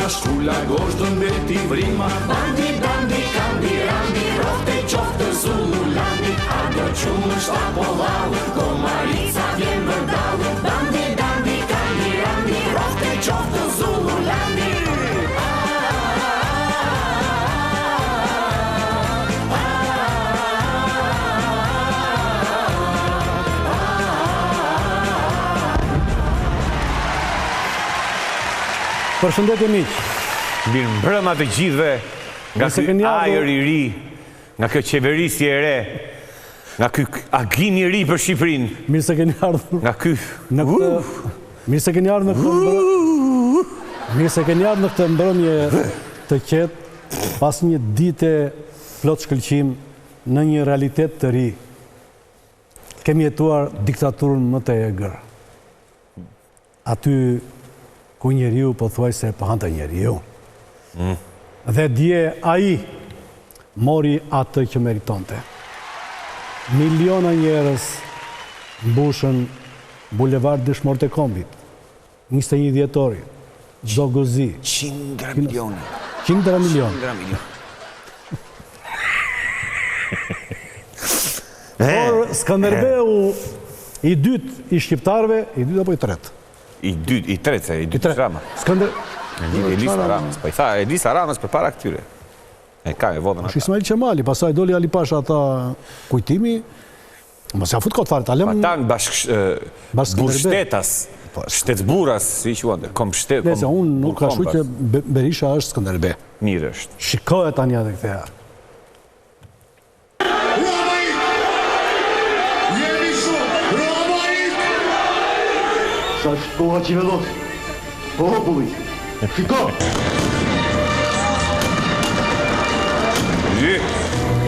prima, shkulla gosht të mbeti vrima. Bandi, bandi, kandi, randi, rofte qofte Zululandi. Ado qumë shtapo valë, Komarica vjen vërdalë. Bandi, bandi, kandi, randi, rofte qofte Zululandi. Përshëndetje miq. Mirë mbrëma të gjithëve, nga ky ajër i ri, nga kjo qeverisje e re, nga ky agim i ri për Shqipërinë. Mirë se keni ardhur. Nga ky Mirë se keni ardhur në këtë Mirë se keni ardhur në këtë mbrëmje të qetë pas një dite plot shkëlqim në një realitet të ri. Kemi jetuar diktaturën më të egër. Aty ku njeriu po thuaj se pohante njeriu. Dhe dje ai mori atë që meritonte. Miliona njerëz mbushën bulevard Dëshmorët e Kombit. 21 dhjetori, çdo gozi. 100 miliona. 100 miliona. Por Skënderbeu i dytë i shqiptarëve, i dytë apo i tretë? I tretë, i dytë Rama. Elisa Ramës, pa i tha Elisa Ramës për para këtyre. E ka e vodën ata. Ismail Qemali, pasaj doli Ali Pasha ata kujtimi, mos ja fut kot fare, ta lëm. Ata në burshtetas, shtetburas, si i quante, komshtet. Nëse unë nuk ka shu që Berisha është Skënderbe. Mirë është. Shikohet tani atë këtë herë. Sa shkoha që vedot, populli, shiko!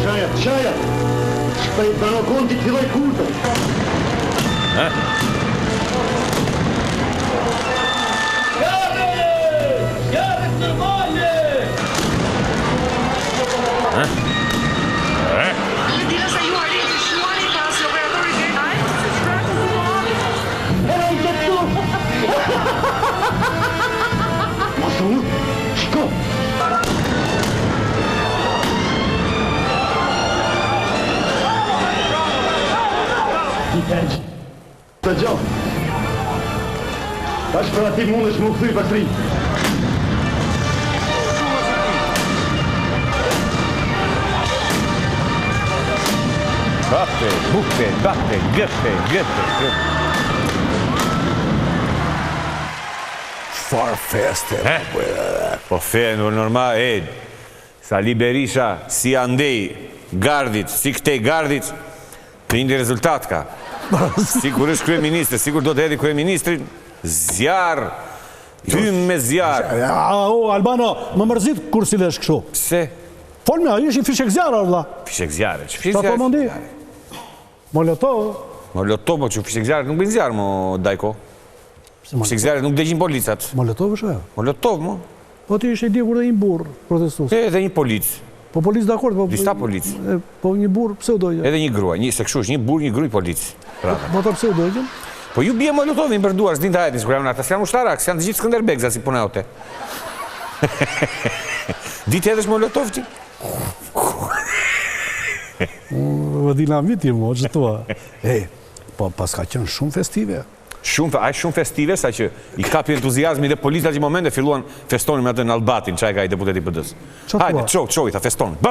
Qajat, shpejt në konti të filloj kurte. Jare normale! Dila sa ju arrit të shuani pas operatorit Gernaj, se shkraku të Mos të unë, shiko! I tenqë, të gjohë. Tash për ati mund është më këthy pasri. Bukte, gëtte. Far feste. Po fe, normal, Sali Berisha, si andej gardit, si këtej gardit, prindi rezultat ka. Sikur është kryeministri, sikur do të hedhi kryeministrin, zjarë, tym me zjarë. Albano, më mërzit kur si vesh kështu. Pse? Folme, a ishi fishek zjarë, Allah. Fishek zjarë, që fishek Sa po mundi? zjarë? Molotov. Molotov, po që fishek zjarë nuk bëjnë zjarë, mo, Dajko. Fishek zjarë nuk dëgjin policat. Molotov është e? Molotov, mo. Po ti ishe i dikur dhe një burë protestus. Edhe një polic. Po policë dakord, po... Dishta polic. Po një burë, pse u dojë? Edhe një grua, se kështu është një burë, një gruj polic. Po ta pse u dojë? Po ju bje Molotovin për duar, s'din të hajetin, s'kur jam në ata, s'janë ushtarak, s'janë të gjithë Skënderbegza si puna jote. Ditë edhe Molotov ti? Vë dinamiti mo, që tua. Po pas ka qenë shumë festive. Shumë festive, sa që i kapi entuziazmi dhe policat që i momente filluan festonin me atë në Albatin, qaj ka i deputeti PD-s. Hajde, qoj, ta festonin. Ba.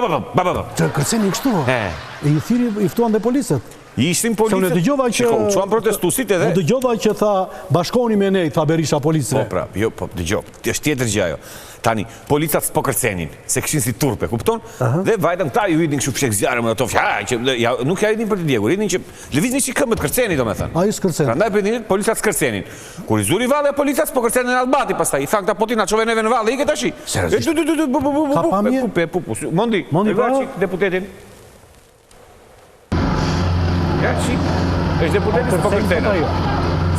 Që kërceni i kështu. I thiri, i ftuan dhe policët. Ishtin policët, që quan protestusit edhe... Unë dëgjova që tha bashkoni me nej, tha Berisha policëve. Po pra, jo, po dëgjov, është tjetër gjë ajo. Tani, policat s'po kërcenin, se këshin si turpe, kupton? Dhe vajtën këta ju idin kështu pshek zjarë më ato, nuk ja idin për të djegur, idin që lëvizni që këmbët kërceni, do me thënë. A i s'kërcenin. Prandaj për idin, policat s'kërcenin. Kur i zuri valle, policat s'po kërcenin në Albati, pastaj, i thang ta potina qove neve në valle, i këtë ashi. Mondi, deputetin. Ja, qik, është deputetin s'po kërcena.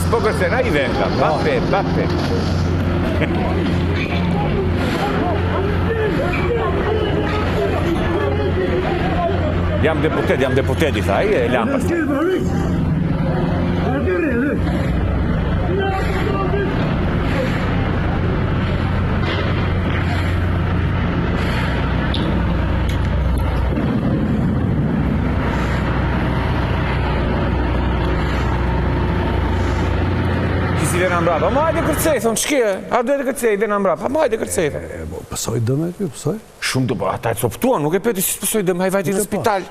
S'po kërcena i venda, bape. Jam deputet, i tha, i e lampas. vena mbrapa. Ma hajde kërcej, thonë, ç'ke? A duhet të kërcej, vena mbrapa. Ma hajde kërcej. Pësoj dëme kjo, pësoj? Shumë do, ata e coptuan, nuk e pyeti si pësoj dëmë, haj vajti në spital.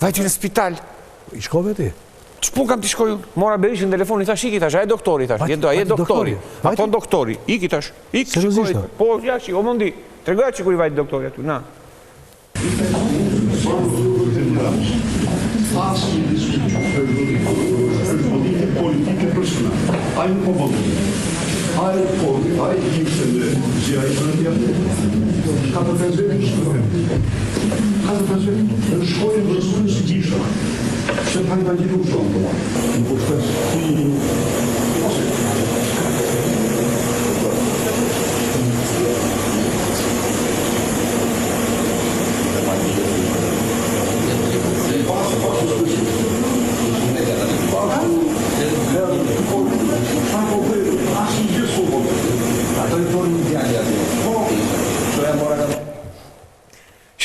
Vajti në spital. I shkove ti? Ç'pun kam t'i shkoj? Mora Berishën në telefon, i thash, iki tash, a e doktori tash. Je doktori. A ton doktori, iki tash. Ik shikoj. Po, ja, o mundi. Tregoja që kur i vajti doktori aty, na. Politike personale. Ai nuk po bëllë. Ai gjimse në zja i përëtja. Ka të prezveti në shkojnë vërësunë si gjisha. Se të hajta gjithu shumë. Në po shpes.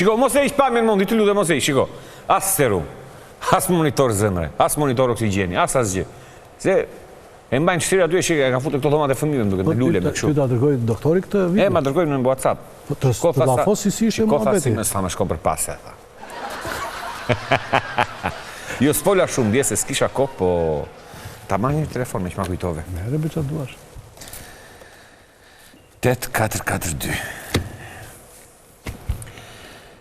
Shiko, mos e ish pamjen mundi, të lutem mos e ish, shiko. As serum, as monitor zemre, as monitor oksigjeni, as asgjë. Se e mbajnë shtrirë aty e shikë, e kanë futur këto dhomate fëmijëve duke me lule me kështu. Ty ta dërgoj doktori këtë video? Ma dërgojnë në WhatsApp. Të la fosi si ishe mua beti? Shiko, sa me shkon për pase, tha. Jo, s'fola shumë, dje se s'kisha kohë, po ta marrë një telefon me që ma kujtove. Mere be që duash. 8442.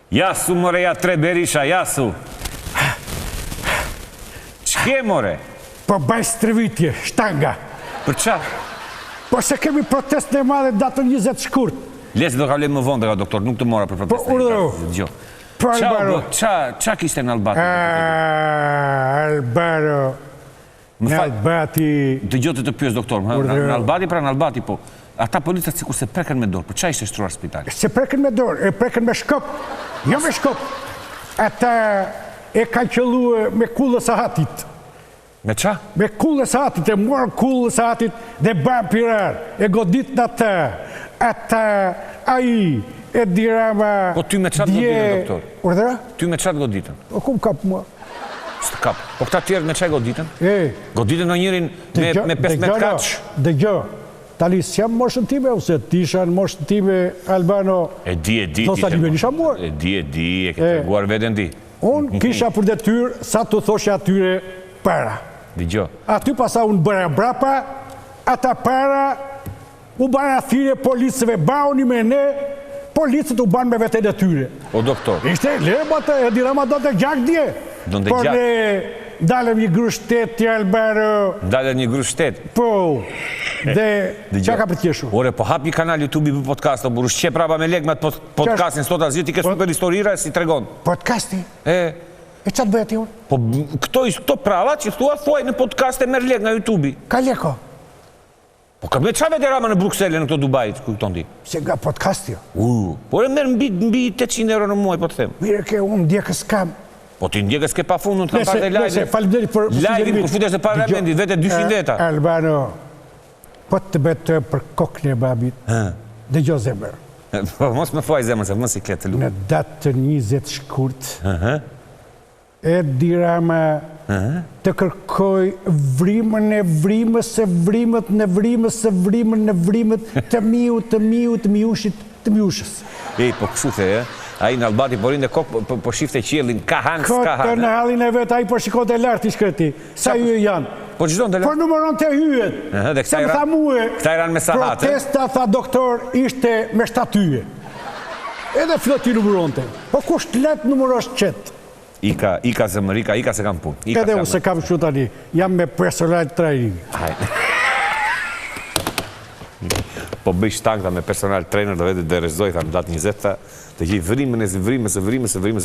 Jasu, more, ja 3 Berisha, jasu. Ç'ke, more? Po baj strevitje, shtanga. Për qa? Po se kemi protest në madhe datën 20 shkurt. Lesi do ka vle më vonë, doktor, nuk të mora për protest. Po urdhëro. Po Albaro. Qa kishte në Albati? Albaro. Në Albati. Të gjotë të pyes, doktor, në Albati pra në Albati, po. Ata policat sikur se preken me dorë, për qa ishte shtruar spitali? Se preken me dorë, e preken me shkop. Jo me shkop. Ata e kanë qëllu me kullës e hatit. Me qa? Me kullës e hatit, e morën kullës e hatit dhe banë pirar. E godit në ata. Ata, aji, e dirama... Po ty me qatë goditën, doktor? Urdhëra? Ty me qatë goditën? O kum kap mua? Së kap. Po këta tjerë me qaj goditën? Goditën në njërin me 15 kach? Dhe gjo. Tani s'jam moshën time, ose t'isha në moshën time, Albano... E di, Thos tani me nisha morë. E ke treguar veten ti. Unë kisha për detyrë sa të thoshe atyre para. Digjo. Aty pasa unë bëra brapa, ata para, u bëra thire policëve, bauni me ne, policët u banë me vete detyre. O doktor. Ishte, lebate, e dirama do të gjak dje. Do të gjak. Por ne dalëm një gru shtet të Albano. Dalëm një gru shtet? Po. Dhe qa ka për tjeshu? Ore, po hap një kanal YouTube për podcast, o burë shqe prapa me leg me podcastin, sot asgjë ti ke super historira si tregon. Podcasti? E qa të bëja ti unë? Po këto prava që thuaj në podcast e merë leg nga YouTube. Ka leko? Po ka me qa vete rama në Bruxelles në këto Dubajt, kujton ti? Se nga podcasti jo. Po e merë mbi 800 euro në muaj, po të them. Mire ke unë ndjekës kam. Po ti ndjekës ke pa fundun të kam parte live. Falimderi për live kur futesh në parlamentit, vete 200 veta. Albano, po të betë për kokën e babit, dhe gjo zemër. Mos me thuaj zemër, se mos i kletë të lumë. Në datë të 20 shkurt, e dirama të kërkoj vrimën e vrimës e vrimët në vrimës e vrimën në vrimët të miushit të miushës. Po kështu the, a i në Albati porin dhe kokë po shifte qjelin, ka hanë, s'ka hanë. Këtë në halin e vetë, a i po shikot e lartë i shkreti, sa ju e janë. Po gjithon të lartë? Po numëron të hyet. Se më tha muë, protesta, tha doktor, ishte me 7 hyje. Edhe fillot t'i numëron të. Po kush të letë numërosh qëtë? Ika zemër, ika se kam punë. Edhe u se kam shu tani, jam me personal training. Po bëj shtangta me personal trainer, do vetë dhe rezoj, tha në datë 20, të gjej vrimës e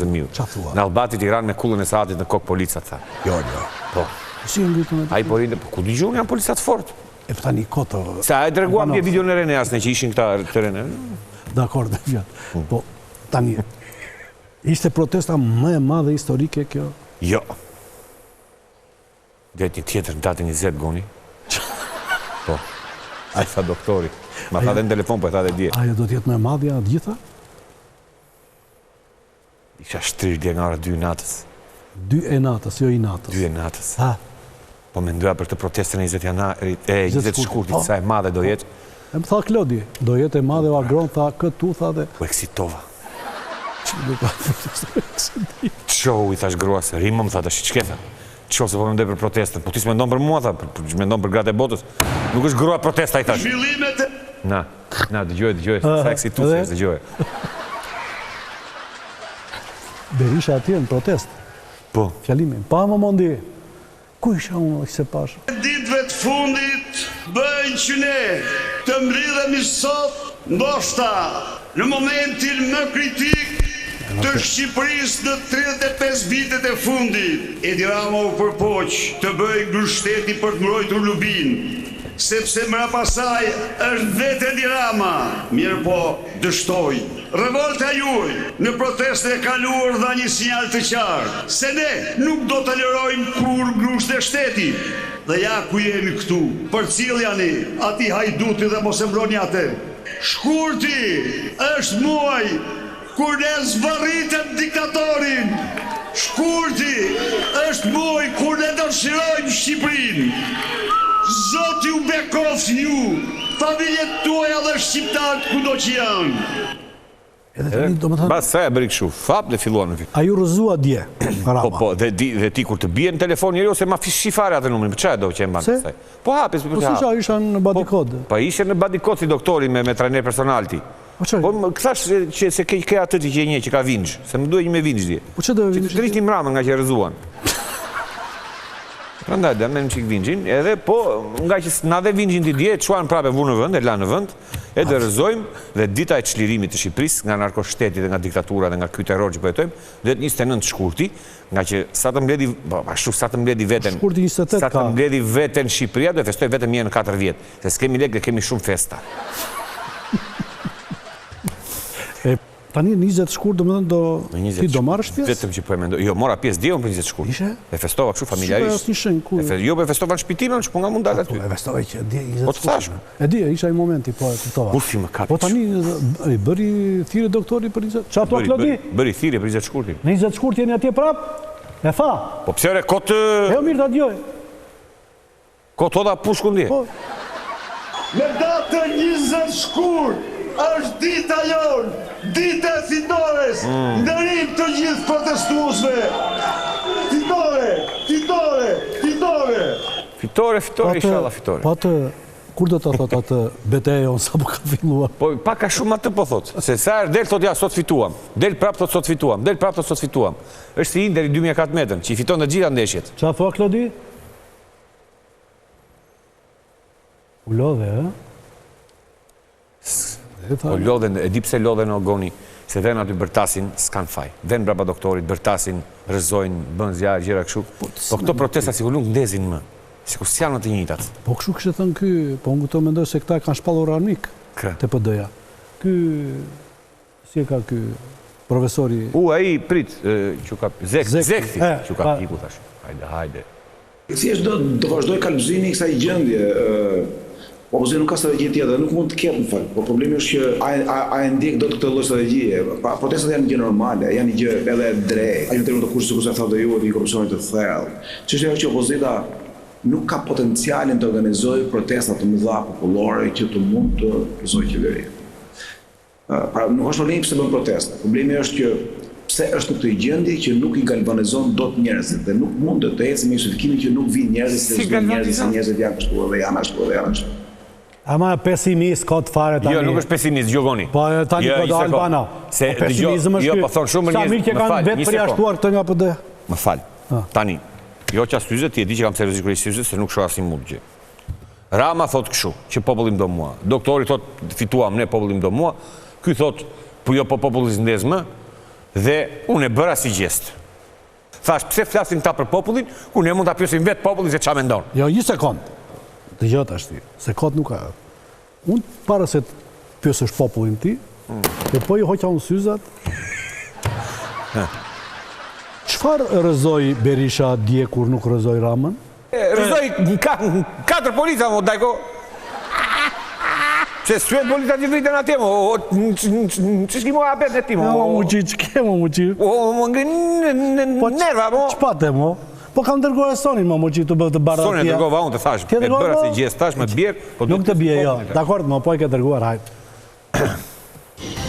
miu. Në Albati Tiran me kullën e saatit në kokë policat, tha. Jo. Po. Si e ngritu me të? A i porinde, ku t'i gjuhën janë policat fort. E për tani koto... Se a e dreguam një video në Rene asne që ishin këta të Rene. Dakor, dhe gjatë. Po, tani, ishte protesta më e madhe historike kjo? Jo. Dhe një tjetër në datë 20, Goni. Po. A i tha doktori. Ma tha dhe në telefon, po e tha dhe dje. Ajo do t'jetë më e madhja gjitha? Isha shtrirë dje nga ora 2 natës. 2 e natës, jo i natës. 2 e natës. Ha? Po mendoja për të protestën e 20 janarit, 20 shkurtit, sa e madhe do jetë. E më tha Klodi, do jetë e madhe o agron, tha këtu, tha dhe... U eksitova. Qohu i thash grua se rrimëm, tha, tash qketha. Qohu se po mendoj për protestën, po ti s'mendon për mua, tha, mendon për gratë e botës. Nuk është grua protesta, i thash. Na, dëgjoj, sa eksitusi është, dëgjoj. Berisha atje në protest. Po. Fjalimin. Pa më mondi, ku isha unë, se pash? Ditëve të fundit bëjnë që ne të mbridhemi sot, ndoshta në momentin më kritik të Shqipërisë në 35 vitet e fundit. Edi Rama u përpoq të bëjë grushteti për të mbrojtur Lubin, sepse mbrapa saj është vetë Edi Rama. Mirë po, dështoj. Revolta juaj në proteste e kaluar dha një sinjal të qartë, se ne nuk do të tolerojmë kur grusht e shtetit. Dhe ja ku jemi këtu, për cilë janë ati hajduti dhe mos e mbroni atë. Shkurti është muaj kur ne zvarritëm diktatorin. Shkurti është muaj kur ne dëshirojmë Shqipërinë. Zoti u bekoft ju, familjet tuaja dhe shqiptarët kudo që janë. Bas sa e bëri kështu, fap dhe filluan në A ju rëzua dje, Rama? Po, dhe ti kur të bie në telefon njëri ose ma shifare atë numrin, për çfarë do që e mbanë pastaj? Po hapis, Po si isha në badikod? Po ishe në badikod si doktori me trajner personal ti. Po më këthash që se ke atë që je një që ka vinxh, se më duhet një me vinxh dje. Po që do vinxh? Që të rishti mramën nga që rëzuan. Prandaj dhe me në qikë vinxhin, edhe po nga që na dhe vinxhin t'i dje, çuan prape vu në vënd, e la në vënd, e dhe rëzojmë dhe dita e çlirimit të Shqipërisë nga narkoshteti dhe nga diktatura dhe nga ky terror që po jetojmë, dhe 29 shkurti, nga që sa të mbledhi veten, Shkurti 28 sa të mbledhi veten Shqipëria, do e festoj vetëm një në 4 vjet, se s'kemi lek dhe kemi shumë festa. Tani 20 shkurt, ti do marrësh pjesë? Vetëm që po e mendoj. Jo, mora pjesë djevën për 20 shkurt. Ishe? E festova kështu familjarisht. Jo, po e festova në shpitimin, që po nga mund dalë aty. E festova që 20 shkurt. Po të thashme. E di, isha i momenti, po e kuptova. Ufi më kapi. Po tani, bëri thirrje doktori për 20... Qa to, Klodi? Bëri thirrje për 20 shkurtin. 20 shkurt jeni atje prap? E tha? Po pse ore, kotë... E o mirë të adjoj. Kotë oda pushku ndje. Me datën 20 shkurt është dita jonë, dita e fitores, ndërim të gjithë protestuesve. Fitore, Inshallah fitore. Po atë, kur do të thot atë beteja jonë sa po ka filluar? Po pak ka shumë atë po thotë, se sa herë del thot ja sot fituam, del prap thot sot fituam, del prap thot sot fituam. Është si Interi 2014 që i fiton të gjitha ndeshjet. Qa thua, Klodi? U lodhe, e? Po lodhen, e di pse lodhen o goni, se ven aty bërtasin, s'kan faj. Ven brapa doktorit, bërtasin, rëzojnë, bën zjarë, gjera kështu. Po këto protesta si ku nuk ndezin më, si ku s'janë të njëjtat. Po kështu kështë thënë ky, po unë këto mendoj se këta kanë shpallur armik të PD-ja. Ky, si e ka ky profesori... Ai prit, që ka Zekti, që ka piku thash. Hajde. Si është do vazhdoj kalëzimi i kësaj gjendje, opozita nuk ka strategji tjetër, nuk mund të ketë në fakt. Po problemi është që a e ndjek do të këtë lloj strategjie. Protestat janë një gjë normale, janë një gjë edhe drejt. Ai në termin të kushtit sikur sa thotë ju, i korrupsionit të thellë. Çështja është që opozita nuk ka potencialin të organizojë protesta të mëdha popullore që të mund të rrëzojë qeverinë. Pra nuk është problemi pse bën protesta. Problemi është që pse është në këtë gjendje që nuk i galvanizon dot njerëzit dhe nuk mund të ecë me justifikimin që nuk vinë njerëzit, se njerëzit janë kështu dhe janë ashtu. Ama pesimist ka të fare tani. Jo, nuk është pesimist, Gjogoni. Po tani po do Albana. Pesimizëm është po thonë shumë sa mirë që kanë vetë përjashtuar këtë nga PD. Më fal. Tani, jo që asyze ti e di që kam seriozisht kur syze se nuk shoh asnjë mund gjë. Rama thot kështu, që populli më do mua. Doktori thot fituam ne, populli më do mua. Ky thot, po jo po populli s'ndez më dhe unë e bëra si gjest. Thash, pse flasin ta për popullin, ku ne mund ta pyesim vetë popullin se ç'a mendon. Jo, një sekond. Dëgjoj tash ti, se kot nuk ka. Unë para se të pyesësh popullin ti, e po i hoqa unë syzat. Çfarë rrëzoi Berisha dje kur nuk rrëzoi Ramën? Rrëzoi 4 polica mo dajko. Se syet polica që vritën atje mo, ç'ski mo apet ne ti mo. Mo muçi, ç'ke mo muçi? Mo ngrin nerva mo. Ç'pate mo? Po kam dërguar e Sonin, më që të bëhë të barra Sonin e dërgova unë të thash, e bëra se gjes tash me të bjerë. Nuk të bje, jo. Dakord, më po e ke dërguar, hajt.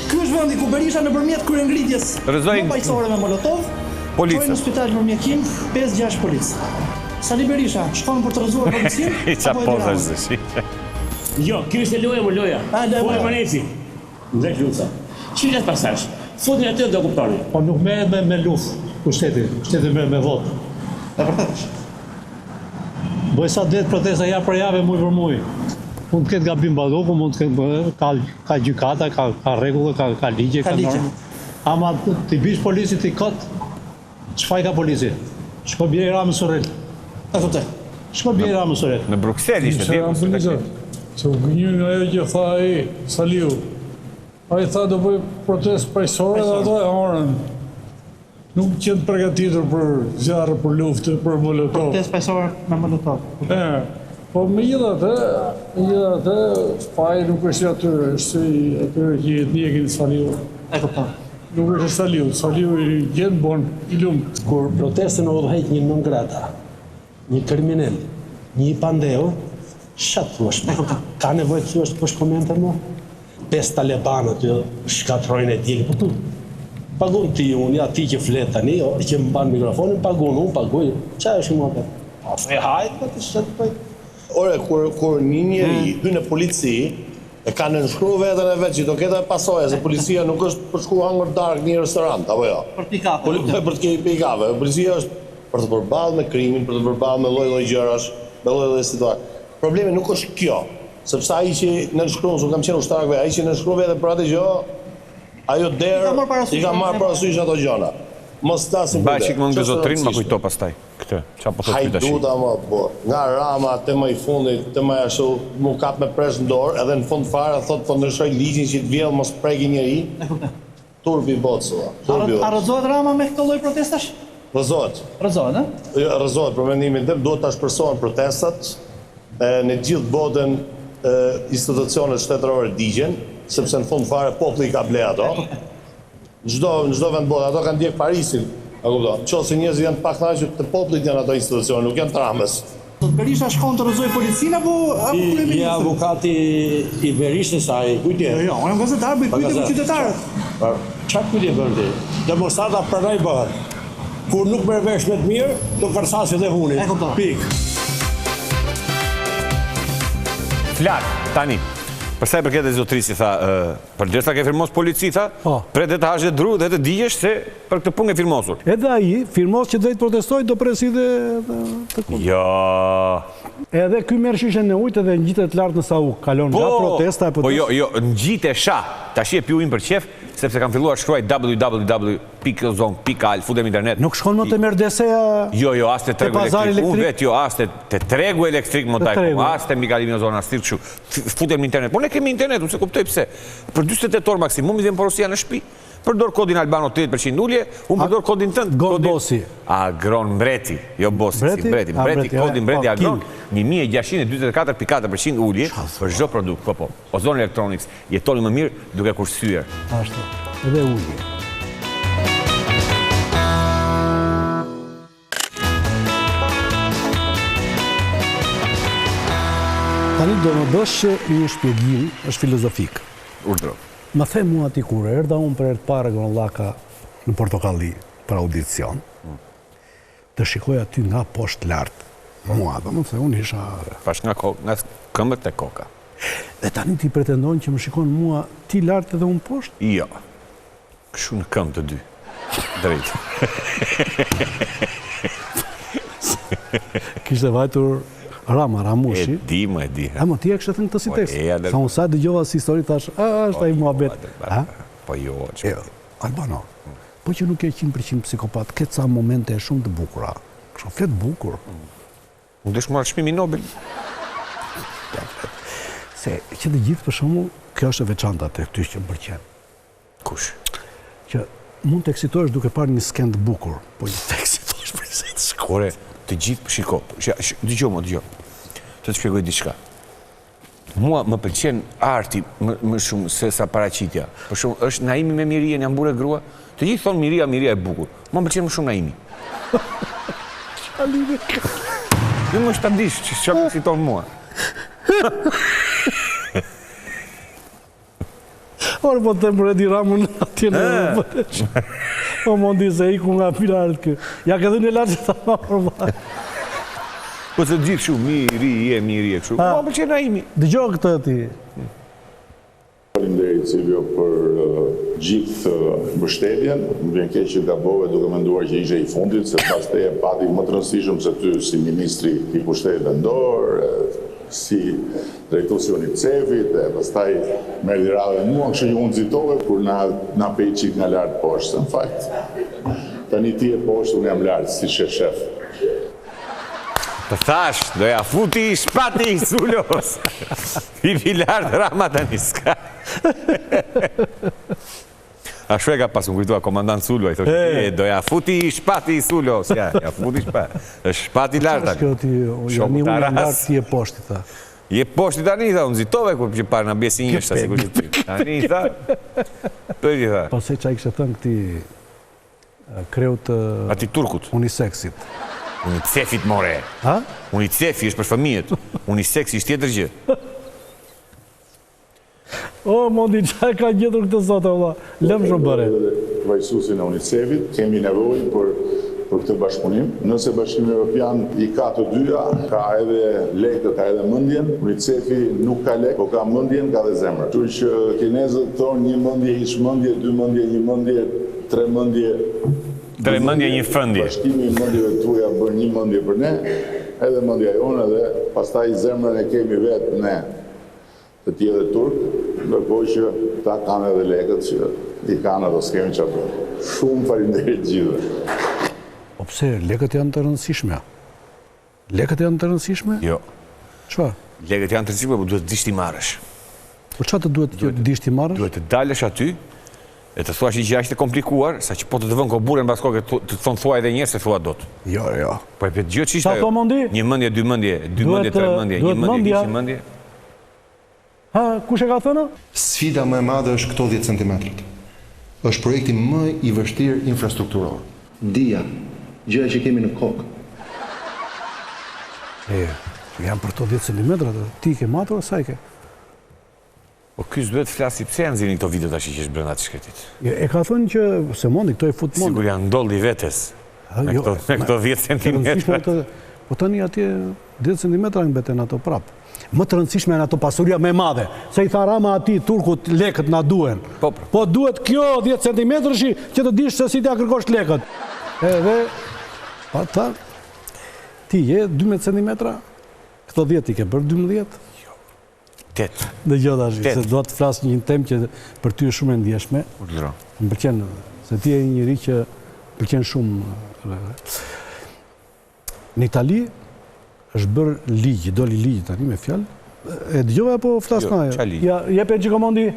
Ky është vendi ku Berisha nëpërmjet kryengritjes paqësore me Molotov, Policë. Në spital për mjekim 5-6 policë. Sali Berisha shkon për të rrezuar policinë apo e dira? Jo, kjo ishte loja më loja. Po e maneci. Ndaj luca. Çilet pasash. Fotni atë do kuptoni. Po nuk merret me luftë pushteti merret me votë. E vërtetë. Bëj sa det protesta ja për javë muj për muj. Mund të ketë gabim ballgoku, mund të ketë ka gjykata, ka rregulla, ka ligje, ka norma. Ama ti bish policit i kot. Çfarë ka polici? Shko bie Ramën Surrel. E kuptoj. Shko bie Ramën Surrel. Në Bruksel ishte dhe. Se u gënjën ajo që tha ai Saliu. Ai tha do bëj protestë paqësore dhe ato e orën. Nuk qenë përgatitur për zjarre, për luftë, për Molotov. Protestë paqësore me Molotov. Po megjithatë, faji nuk është atyre, është atyre që i ndjekin Saliu. E kuptoj. Nuk është Saliu i gjenë bon, i lumë. Kur protestën udhëheq një non grata, një kriminal, një pandeu, shatë thuash me. Ka nevojë të thuash të push komente mu? 5 talebanët shkatrojnë e djeli, po tu. Pagun ti unë, ja ti që flet tani, që më banë mikrofonin, pagun unë, paguj. Qa është më apet? A fe hajtë, po të shatë pëj. Ore, kur një njeri hynë në polici, e ka nënshkru vetën e vetë që do ketë e pasoja, se policia nuk është për shku hangër dark një restorant, apo jo? Për pikave. Për të pikave. Policia është për të përballë me krimin, për të përballë me lloj-lloj gjërash, me lloj-lloj situatë. Problemi nuk është kjo, sepse ai që nënshkruan, unë kam qenë ushtarakve, ai që nënshkruan vetë për atë gjë, ajo derë i ka marrë parasysh ato gjëra. Mos tasim për Baj qik më ngëzotrin, më kujto pastaj. Këtë, qa po thot pyta shi? Hajduta më, po, nga Rama, te më i fundit, te më ashtu, mu kap me presh në dorë, edhe në fund fare, thot po ndryshoj ligjin që të vjellë mos preki njeri. Turbi botësua. A rëzohet Rama me këtë lloj protestash? Rëzohet. Rëzohet, a? Rëzohet, për mendimin tim, duhet ta shpresohen protestat, në gjithë botën institucionet shtetërore digjen, sepse në fund fare populli ka ble ato. Në çdo vend botë, ato kanë ndjek Parisin, a kupton? Qose njerëzit janë pak kënaqur të popullit janë ato institucione, nuk janë tramës. Do të Berisha shkon të rrëzoj policinë apo kryeministri? Je avokati i Berishës ai, kujtje? Jo, unë jam gazetar, bëj pyetje për qytetarët. Çfarë pyetje bën ti? Demonstrata pranoj bëhet. Kur nuk merr vesh me të mirë, do kërsasit dhe hunit. Pik. Flak, tani. Përsa i përket e zotrisi, tha, për derisa ke firmos polici, tha, pret dhe të hash dhe dru dhe të digjesh se për këtë punë e firmosur. Edhe aji, firmos që drejt protestoj, do presi dhe të kundë. Jo. Edhe ky merr shishen në ujtë dhe ngjitet lart në sa u kalon nga protesta e Po jo, ngjite sha. Tash e piu im për qef, sepse kam filluar shkruaj www.zon.al, futem internet. Nuk shkon më të merdeseja. Jo, as te tregu elektrik. Unë vet jo, as te tregu elektrik më taj, as te Mikalimi në zonë astir kështu. Futem në internet. Po ne kemi internet, unë se kuptoj pse. Për 48 orë maksimum i vjen porosia në shtëpi. Përdor kodin Albano 30% ullje, unë përdor kodin tënd. Bosi. Agron Mbreti, jo Bosi, si Mbreti. Kodin Mbreti Agron, 1624.4% ullje për çdo produkt. Po. Ozon Electronics jetoni më mirë duke kursyer. Ashtu. Edhe ullje. Tani do më bësh një shpjegim, është filozofik. Urdhro. Më the mua ti kur erdha unë për herë të parë Gronllaka në Portokalli për audicion, të shikoj aty nga poshtë lart. Mua, do më the, unë isha... Pash nga këmbët e koka. Dhe tani ti pretendon që më shikon mua ti lart edhe unë poshtë? Jo. Kështu në këmbë të dy. Drejt. Kishte vajtur Rama, Ramushi. E di. Ama ti e kështë thënë këtë si tekst. Sa unë sa dëgjova si histori, thash, është ai muhabet. Po jo, Albano, po që nuk e 100% psikopat, këtë sa momente e shumë të bukura. Kështë flet bukur. Unë desh marrë çmimin Nobel. Se që të gjithë për shembull, kjo është e veçanta te ty që më pëlqen. Kush? Që mund të eksitohesh duke parë një skend të bukur, po që të eksitohesh për se të shkore. Të gjithë, shiko, dëgjoj. Të shpjegoj diçka. Mua më pëlqen arti më shumë se sa paraqitja. Për shumë, është Naimi me Mirien, janë burë e grua. Të gjithë thonë Miria e bukur. Mua më pëlqen më shumë Naimi. Në më shtë të dish që shokë si tonë mua. Orë po të më Edi Ramën atje në përveç. O mondi se iku nga pilarët kë. Ja këtë një lartë që ta marrë. Po të gjithë shumë, miri e këshu. Po më qenë a imi. Dëgjo këtë ti. Faleminderit Silvio për gjithë mbështetjen. Më vjen keq që gabove duke menduar që ishe i fundit, se pas te e pati më të rëndësishëm se ty si ministri i pushtetit vendor, si drejtuesi i UNICEF-it, e pastaj merri radhë mua, kështu që unë nxitove kur na peqi nga lart poshtë. Në fakt, tani ti e poshtë, unë jam lart si shef. Të thash, doja futi i shpati i Sulos. I Pilar Rama tani s'ka. A shue ka pas unë kujtua komandant Sulo, i thoshtë, doja futi i shpati i Sulos. Ja futi i shpati. është shpati lartë. Jani unë jam lartë, ti e poshti, tha. Je poshti tani, tha, unë zitove, kur që parë në bjesin njështë, sikur që ty. Tani, tha, të i tha. Po se që a i kështë thënë këti kreut ati turkut. Unisexit. Unicefit, more. Ha? Unicefi është për fëmijët. Unisexi është tjetër gjë. O, mondi, që ka gjetur këtë zotë, Allah. Lëmë shumë bëre. Vajsusin e Unicefit, kemi nevojë për këtë bashkëpunim. Nëse Bashkimi Evropian i ka të dyja, ka edhe lekë, ka edhe mendjen, Unicefi nuk ka lekë, po ka mendjen, ka edhe zemër. Kështu që kinezët thonë një mendje, hiç mendje, dy mendje, një mendje, tre mendje. Tre mendje, një fëndje. Bashkimi i mendjeve tuaja bën një mendje për ne, edhe mendja jonë, dhe pastaj zemrën e kemi vetë ne, të tjerë turk, ndërkohë që ta kanë edhe lekët që i kanë ato skemi që ato. Shumë faleminderit gjithëve. O pse, lekët janë të rëndësishme? Lekët janë të rëndësishme? Jo. Çfarë? Lekët janë të rëndësishme, por duhet të dish ti marrësh. Po çfarë duhet të dish ti marrësh? Duhet të dalësh aty, e të thuash një gjë aq të komplikuar, sa që po të vënë koburën mbas kohë të thonë thua edhe një herë se thua dot. Jo. Po e pyet gjë ç'ishte ajo? Sa mondi? Një mendje, dy mendje, tre mendje, një mendje, një mendje. Ha, kush e ka thënë? Sfida më e madhe është këto 10 cm. Është projekti më i vështirë infrastrukturor. Dia, gjëja që kemi në kokë. Jam për to 10 cm, ti ke matur sa i ke? Po ky s'duhet flasi, pse janë nxjerrin këto video tash që është brenda të shkretit? E ka thënë që se mondi këto e fut mondi. Sigur janë ndolli vetes. Me këto 10 cm. Po tani atje 10 cm mbeten ato prap. Më të rëndësishme janë ato pasuria më e madhe. Se i tha Rama atij turkut lekët na duhen. Po duhet kjo 10 cm-shi që të dish se si t'ia kërkosh lekët. Edhe ata ti je 12 cm, këto 10 i ke bërë 12. Dhe gjë tash, se do të flas një temë që për ty është shumë e ndjeshme. Më pëlqen, se ti je një njeri që pëlqen shumë. Në Itali është bërë ligj, doli ligj tani me fjalë. E dëgjova apo flas nga ajo? Ja, jepë Gjikomondi.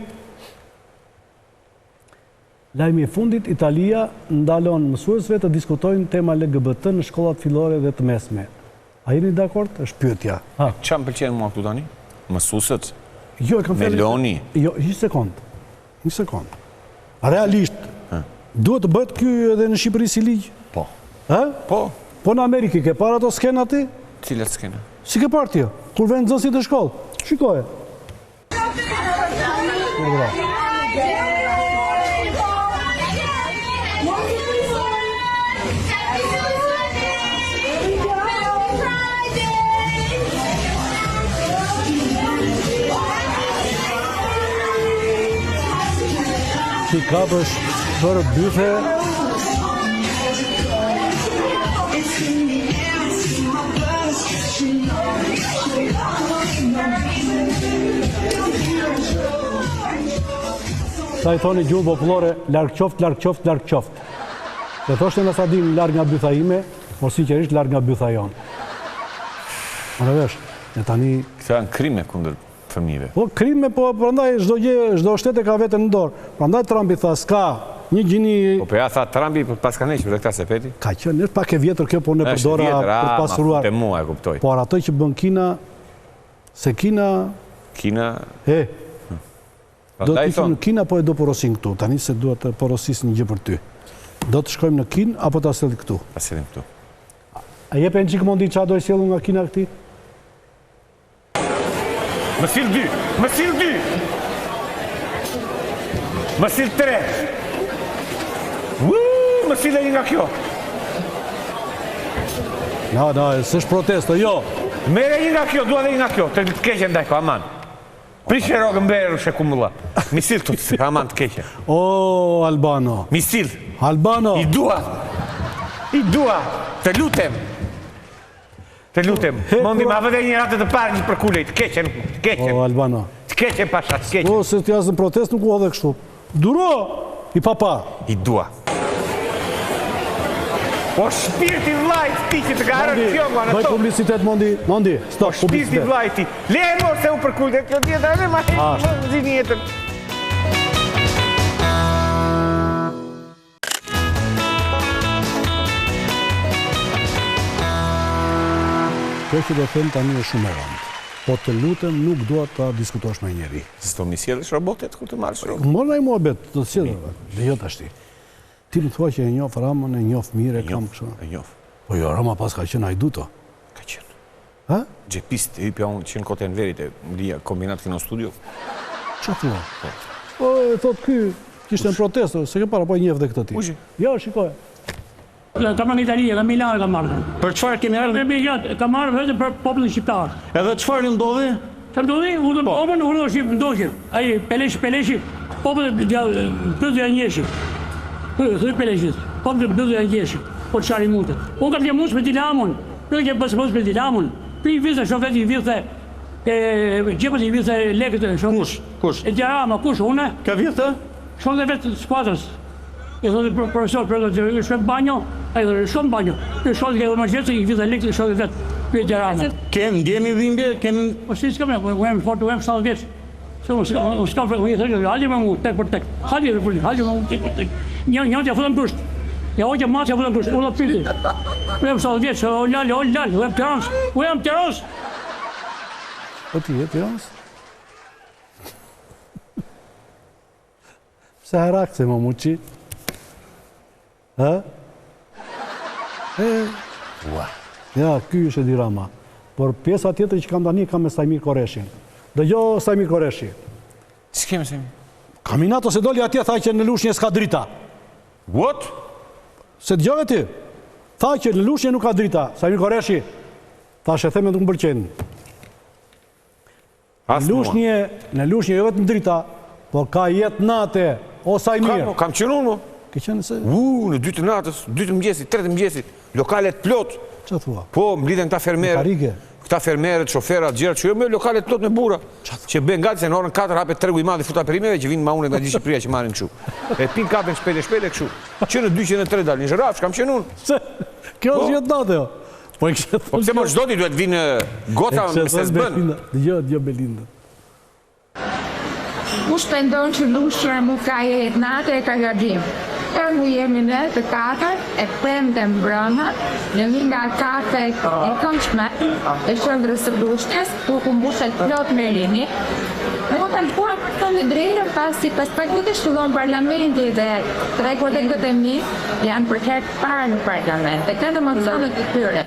Lajmi i fundit, Italia ndalon mësuesve të diskutojnë tema LGBT në shkollat fillore dhe të mesme. A jeni dakord? Është pyetja. Çfarë më pëlqen mua këtu tani? Mësuesët? Jo, e kam thënë. Meloni? Jo, një sekond. Realisht, duhet të bëhet ky edhe në Shqipëri si ligj? Po. Po. Po në Amerikë ke parë ato skena ti? Cilat skena? Si ke parë ti? Kur vjen nxënësit në shkollë? Shikoje. Ti kapësh për byfe. Sa i thoni gjuhë popullore, larg qoftë, larg qoftë, larg qoftë. Dhe thoshte në Sadin, larg nga bytha ime, por sinqerisht larg nga bytha jonë. Më vesh, e tani... Këta janë krime kundër fëmijëve. Po, krime, po, prandaj, çdo shtet e ka vetën në dorë. Prandaj Trumpi tha, s'ka një gjini... Po, ja tha Trumpi, pas ka neqë për këta se peti? Ka qenë, është pak e vjetër kjo, por në përdora për pasuruar. Te mua e kuptoj. Por ato që bën Kina, se Kina... Do të ikim në Kinë apo e do porosin këtu? Tani se duhet të porosis një gjë për ty. Do të shkojmë në Kinë apo të aselit këtu? Aselim këtu. A jepe në qikë mundi qa dojë sjelu nga kina këti? Më sill 2, më sill 2. Më sill 3. Më sill e një nga kjo. Na, s'është protesto, jo. Mere një nga kjo, dua dhe një nga kjo, të keqe ndaj ko, aman. Prishe rogë mberë shë kumulla. Mi sill të të, aman të keqe. O, Albano. Mi sill. Albano. I dua, të lutem. Të lutem, mondi ma vëdhe një ratë të parë një përkullej, të keqen. O, Albano. Të keqen, pasha, të keqen. O, se të jasë në protest nuk u edhe kështu. Duro, i papa. I dua. O, shpirti vlajt ti që të ka arë kjo, nga në bëj publicitet, Mondi, stop, publicitet. Shpirti vlajt ti. Le e mor se u përkullej, kjo tjetër, edhe ma zi njetër. Kjo që do të them tani është shumë e rëndë. Po të lutem nuk dua ta diskutosh me njeri. S'to mi sjellësh robotet kur të marrësh robot. Mora i muhabet, do të sjellë. Dhe jo tash ti. Ti më thua që e njoh Ramën, e njoh mirë, kam kështu. E njoh. Po jo, Rama pas ka qenë ajduto. Ka qenë. Ha? Gjepist, e hypja unë që në kote në verit e mdia kombinat kino studio. Qa thua? Po, e thot ky, kishte në protestë, se ke para po e njeh dhe këtë ti. Uji. Jo, shikoj. Ka marrë në Itali, ka Milano ka marrë. Për çfarë kemi ardhur? Ka marrë vetëm për popullin shqiptar. Edhe çfarë ndodhi? Çfarë ndodhi? Unë shqip ndoshin. Ai Peleshi, populli bëzë janë njeshi. Thë Peleshit, populli bëzë janë njeshi. Po çfarë mundte? Unë kam mos me Dilamon. Nuk e bëj mos me Dilamon. Pri vizë shofeti vizë gjepët i vizë lekët e shokush. Kush? E Tirana, kush unë? Ka vizë? Shonë vetë skuadrës. E thotë profesor, të shkojmë banjo, ai thotë shkojmë banjo. Ne shohim që emergjencë i vizë lekë shohim vetë për Tirana. Ndjemi dhimbje, Po si s'kam, po jam fort, jam 70 vjeç. Unë s'kam fort, unë thënë, hajde me mua tek për tek. Hajde me mua tek për tek. Një të fillon kusht. Ja hoqë maçë fillon kusht. Unë pyeti. Unë jam 70 vjeç, o lal, unë jam Tiranë. Po ti je Tiranë? Pse harakse më muçi? Ha? Ja, ky është Edi Rama. Por pjesa tjetër që kam tani kam me Sajmir Koreshin. Dëgjo Sajmir Koreshi. S'kem Sajmir? Kaminato se doli atje tha që në Lushnjë s'ka drita. What? Se dëgjove ti? Tha që në Lushnjë nuk ka drita. Sajmir Koreshi. Thashë theme nuk më pëlqen. Në Lushnjë jo vetëm drita, por ka jetë nate. O Sajmir. Kam qenë unë, Ke qenë se? Në 2 të natës, 2 të mëngjesit, 3 të mëngjesit, lokalet plot. Qa thua? Po, mblidhen këta fermerë. Këta fermerët, shoferat, gjerat, që jo me lokalet plot me bura. Që ben gati se në orën 4 hapet tregu i madh i futa perimeve që vinë ma unë nga di Shqipëria që marrin kështu. E pin kapen shpejt e kështu. Që në 2 që në 3 dalë, një zhërafsh, kam qenë unë. Kjo është jetë natë, jo. Po pse mo çdo ditë duhet vinë gota se s'bën. Dëgjoj Belinda. U shpendon që Lushnja mu ka jetë natë e ka gabim. Mu jemi ne të katër, e prem të mbrëma, në një nga kafe e këndshme, e qendrës së Lushnjës, ku mbushet plot me rini. Mu të lëpuar për të në drejrën pasi perspektive shtullon parlamenti dhe treguar dhe këtë mi, janë për herë parë në parlament, e këtë më të të tyre.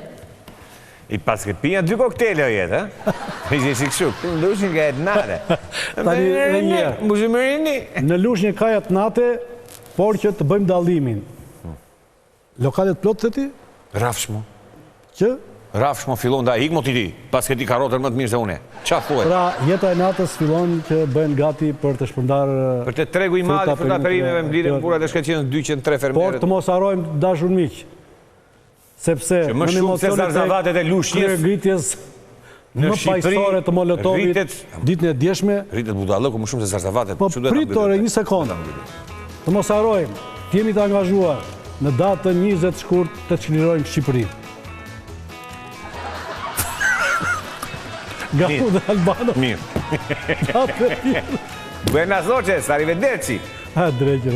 I pas këtë pija 2 koktele o jetë, ha? Ishte si kështu, në Lushnjë ka jetë nate. Tani edhe një herë. Në Lushnjë ka jetë nate, por që të bëjmë dallimin. Lokalet plot të ti? Rafshmo. Që? Rafshmo fillon da ikmo ti, pas këti karotër më të mirë se une. Qa thuaj? Pra, jeta e natës fillon që bëjnë gati për të shpërndar... Për të tregu i madhi, futa perimeve, mblidhe mbura dhe shket qenë 203 fermerët. Por të mos harojmë dashur miq. Sepse që më shumë se zarzavatet e Lushnjës ngritjes më pajësore të Molotovit ditën e djeshme. Rritet budallëku më shumë se zarzavatet. Po pritore një sekondë. Të mos harojmë, të jemi të angazhuar në datën 20 shkurt të çlirojmë Shqipërinë. Gabu dhe Albano. Mirë. Buenas noches, arrivederci. Drejtë.